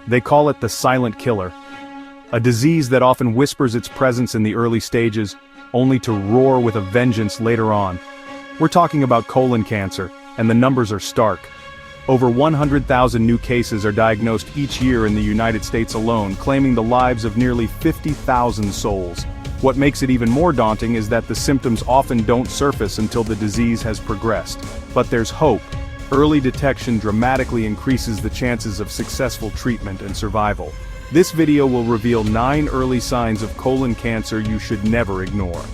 They call it the silent killer, a disease that often whispers its presence in the early stages, only to roar with a vengeance later on. We're talking about colon cancer, and the numbers are stark. Over 100,000 new cases are diagnosed each year in the United States alone, claiming the lives of nearly 50,000 souls. What makes it even more daunting is that the symptoms often don't surface until the disease has progressed. But there's hope. Early detection dramatically increases the chances of successful treatment and survival. This video will reveal 9 early signs of colon cancer you should never ignore.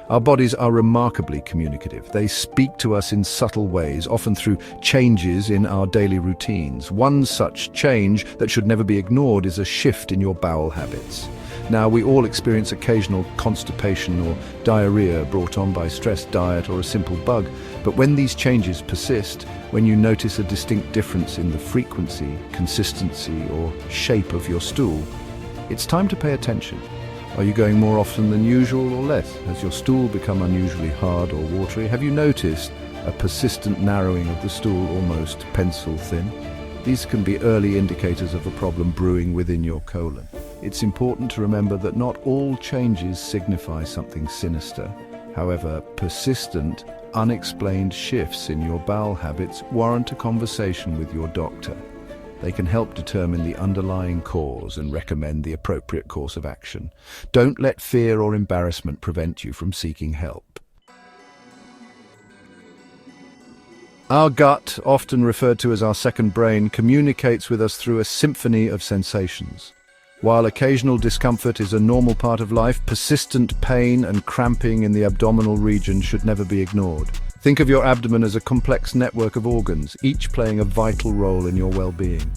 Our bodies are remarkably communicative. They speak to us in subtle ways, often through changes in our daily routines. One such change that should never be ignored is a shift in your bowel habits. Now, we all experience occasional constipation or diarrhea brought on by stressed diet or a simple bug, but when these changes persist, when you notice a distinct difference in the frequency, consistency, or shape of your stool, it's time to pay attention. Are you going more often than usual or less? Has your stool become unusually hard or watery? Have you noticed a persistent narrowing of the stool, almost pencil thin? These can be early indicators of a problem brewing within your colon. It's important to remember that not all changes signify something sinister. However, persistent, unexplained shifts in your bowel habits warrant a conversation with your doctor. They can help determine the underlying cause and recommend the appropriate course of action. Don't let fear or embarrassment prevent you from seeking help. Our gut, often referred to as our second brain, communicates with us through a symphony of sensations. While occasional discomfort is a normal part of life, persistent pain and cramping in the abdominal region should never be ignored. Think of your abdomen as a complex network of organs, each playing a vital role in your well-being.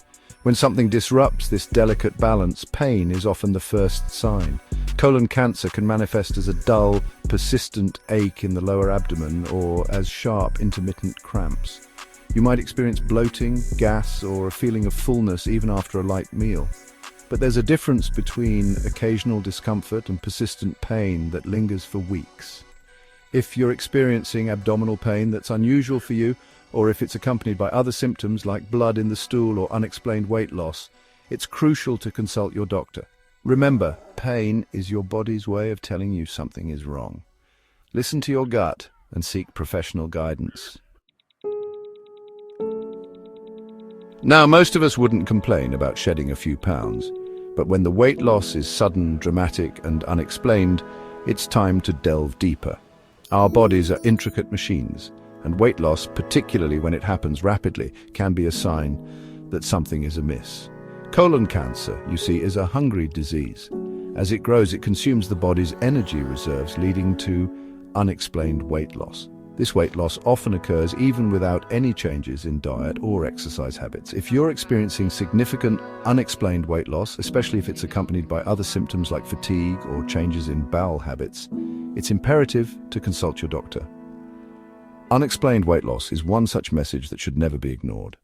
When something disrupts this delicate balance, pain is often the first sign. Colon cancer can manifest as a dull, persistent ache in the lower abdomen or as sharp, intermittent cramps. You might experience bloating, gas, or a feeling of fullness even after a light meal. But there's a difference between occasional discomfort and persistent pain that lingers for weeks. If you're experiencing abdominal pain that's unusual for you, or if it's accompanied by other symptoms like blood in the stool or unexplained weight loss, it's crucial to consult your doctor. Remember, pain is your body's way of telling you something is wrong. Listen to your gut and seek professional guidance. Now, most of us wouldn't complain about shedding a few pounds, but when the weight loss is sudden, dramatic, and unexplained, it's time to delve deeper. Our bodies are intricate machines, and weight loss, particularly when it happens rapidly, can be a sign that something is amiss. Colon cancer, you see, is a hungry disease. As it grows, it consumes the body's energy reserves, leading to unexplained weight loss. This weight loss often occurs even without any changes in diet or exercise habits. If you're experiencing significant unexplained weight loss, especially if it's accompanied by other symptoms like fatigue or changes in bowel habits, it's imperative to consult your doctor. Unexplained weight loss is one such message that should never be ignored.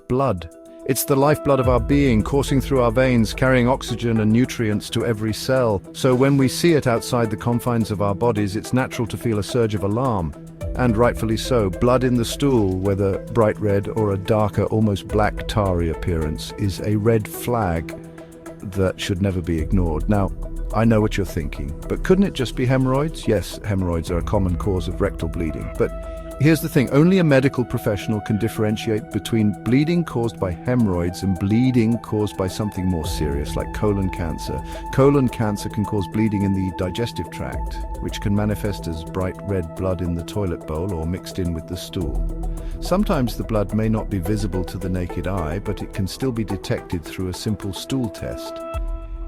Blood. It's the lifeblood of our being, coursing through our veins, carrying oxygen and nutrients to every cell. So when we see it outside the confines of our bodies, it's natural to feel a surge of alarm. And rightfully so. Blood in the stool, whether bright red or a darker, almost black tarry appearance, is a red flag that should never be ignored. Now, I know what you're thinking, but couldn't it just be hemorrhoids? Yes, hemorrhoids are a common cause of rectal bleeding, but here's the thing, only a medical professional can differentiate between bleeding caused by hemorrhoids and bleeding caused by something more serious, like colon cancer. Colon cancer can cause bleeding in the digestive tract, which can manifest as bright red blood in the toilet bowl or mixed in with the stool. Sometimes the blood may not be visible to the naked eye, but it can still be detected through a simple stool test.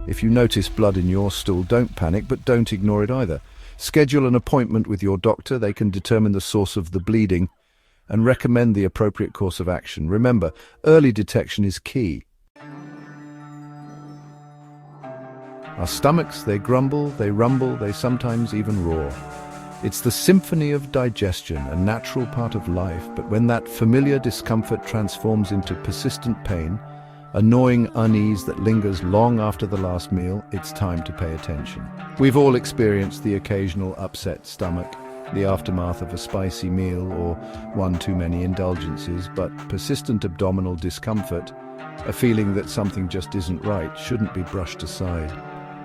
If you notice blood in your stool, don't panic, but don't ignore it either. Schedule an appointment with your doctor. They can determine the source of the bleeding and recommend the appropriate course of action. Remember, early detection is key. Our stomachs, they grumble, they rumble, they sometimes even roar. It's the symphony of digestion, a natural part of life, but when that familiar discomfort transforms into persistent pain, annoying unease that lingers long after the last meal, it's time to pay attention. We've all experienced the occasional upset stomach, the aftermath of a spicy meal or one too many indulgences, but persistent abdominal discomfort, a feeling that something just isn't right, shouldn't be brushed aside.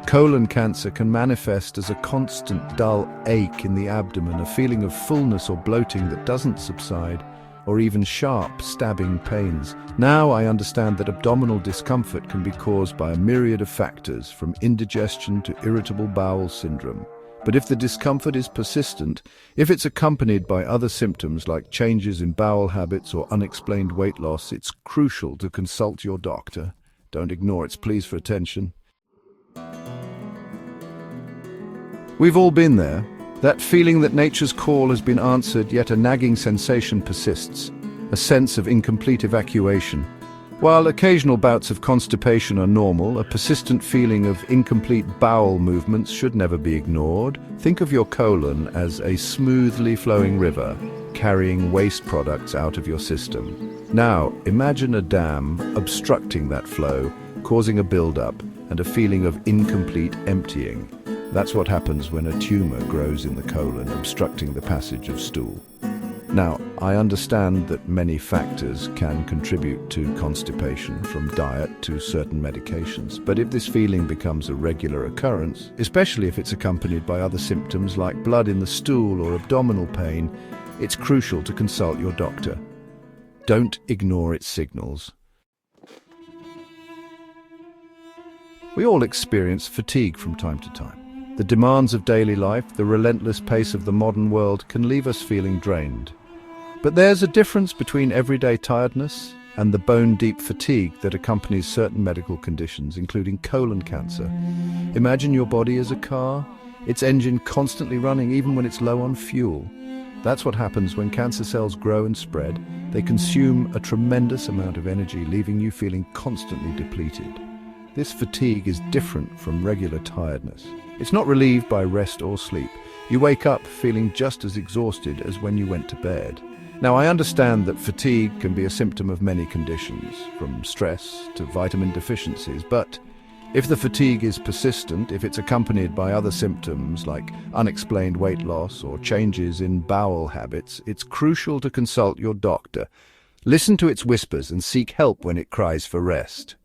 Colon cancer can manifest as a constant dull ache in the abdomen, a feeling of fullness or bloating that doesn't subside, or even sharp, stabbing pains. Now I understand that abdominal discomfort can be caused by a myriad of factors, from indigestion to irritable bowel syndrome. But if the discomfort is persistent, if it's accompanied by other symptoms like changes in bowel habits or unexplained weight loss, it's crucial to consult your doctor. Don't ignore its pleas for attention. We've all been there. That feeling that nature's call has been answered, yet a nagging sensation persists, a sense of incomplete evacuation. While occasional bouts of constipation are normal, a persistent feeling of incomplete bowel movements should never be ignored. Think of your colon as a smoothly flowing river, carrying waste products out of your system. Now, imagine a dam obstructing that flow, causing a buildup and a feeling of incomplete emptying. That's what happens when a tumor grows in the colon, obstructing the passage of stool. Now, I understand that many factors can contribute to constipation, from diet to certain medications, but if this feeling becomes a regular occurrence, especially if it's accompanied by other symptoms like blood in the stool or abdominal pain, it's crucial to consult your doctor. Don't ignore its signals. We all experience fatigue from time to time. The demands of daily life, the relentless pace of the modern world can leave us feeling drained. But there's a difference between everyday tiredness and the bone-deep fatigue that accompanies certain medical conditions, including colon cancer. Imagine your body as a car, its engine constantly running even when it's low on fuel. That's what happens when cancer cells grow and spread. They consume a tremendous amount of energy, leaving you feeling constantly depleted. This fatigue is different from regular tiredness. It's not relieved by rest or sleep. You wake up feeling just as exhausted as when you went to bed. Now, I understand that fatigue can be a symptom of many conditions, from stress to vitamin deficiencies, but if the fatigue is persistent, if it's accompanied by other symptoms like unexplained weight loss or changes in bowel habits, it's crucial to consult your doctor. Listen to its whispers and seek help when it cries for rest.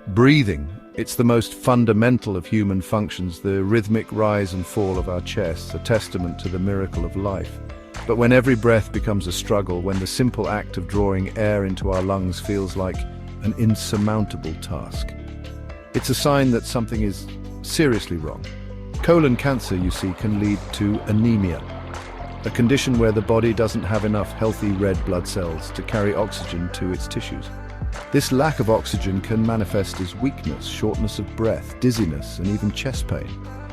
Breathing. It's the most fundamental of human functions, the rhythmic rise and fall of our chests, a testament to the miracle of life. But when every breath becomes a struggle, when the simple act of drawing air into our lungs feels like an insurmountable task, it's a sign that something is seriously wrong. Colon cancer, you see, can lead to anemia, a condition where the body doesn't have enough healthy red blood cells to carry oxygen to its tissues. This lack of oxygen can manifest as weakness, shortness of breath, dizziness, and even chest pain.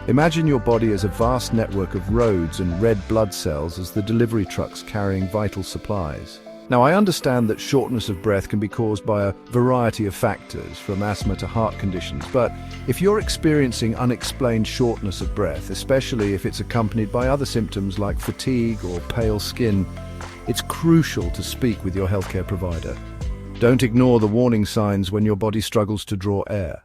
Imagine your body as a vast network of roads and red blood cells as the delivery trucks carrying vital supplies. Now, I understand that shortness of breath can be caused by a variety of factors, from asthma to heart conditions, but if you're experiencing unexplained shortness of breath, especially if it's accompanied by other symptoms like fatigue or pale skin, it's crucial to speak with your healthcare provider. Don't ignore the warning signs when your body struggles to draw air.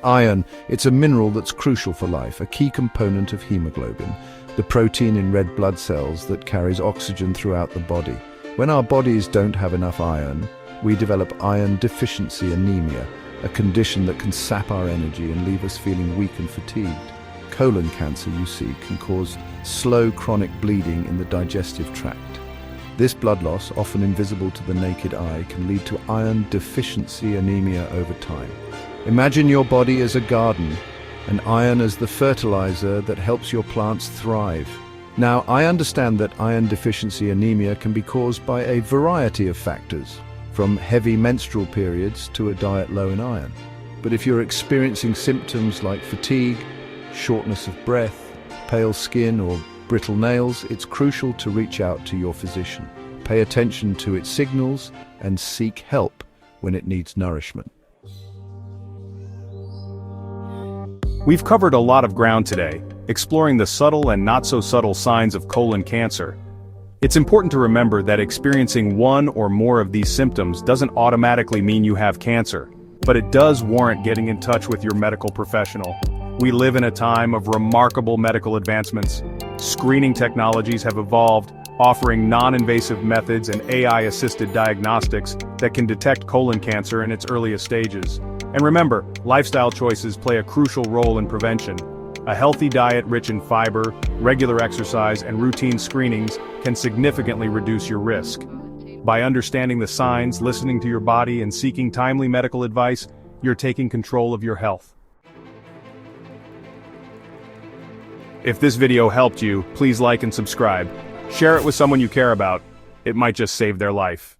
Iron, it's a mineral that's crucial for life, a key component of hemoglobin, the protein in red blood cells that carries oxygen throughout the body. When our bodies don't have enough iron, we develop iron deficiency anemia, a condition that can sap our energy and leave us feeling weak and fatigued. Colon cancer, you see, can cause slow chronic bleeding in the digestive tract. This blood loss, often invisible to the naked eye, can lead to iron deficiency anemia over time. Imagine your body as a garden, and iron as the fertilizer that helps your plants thrive. Now, I understand that iron deficiency anemia can be caused by a variety of factors, from heavy menstrual periods to a diet low in iron. But if you're experiencing symptoms like fatigue, shortness of breath, pale skin, or brittle nails, it's crucial to reach out to your physician. Pay attention to its signals and seek help when it needs nourishment. We've covered a lot of ground today, exploring the subtle and not-so-subtle signs of colon cancer. It's important to remember that experiencing one or more of these symptoms doesn't automatically mean you have cancer. but it does warrant getting in touch with your medical professional. We live in a time of remarkable medical advancements. Screening technologies have evolved, offering non-invasive methods and AI-assisted diagnostics that can detect colon cancer in its earliest stages. And remember, lifestyle choices play a crucial role in prevention. A healthy diet rich in fiber, regular exercise, and routine screenings can significantly reduce your risk. By understanding the signs, listening to your body, and seeking timely medical advice, you're taking control of your health. If this video helped you, please like and subscribe. Share it with someone you care about. It might just save their life.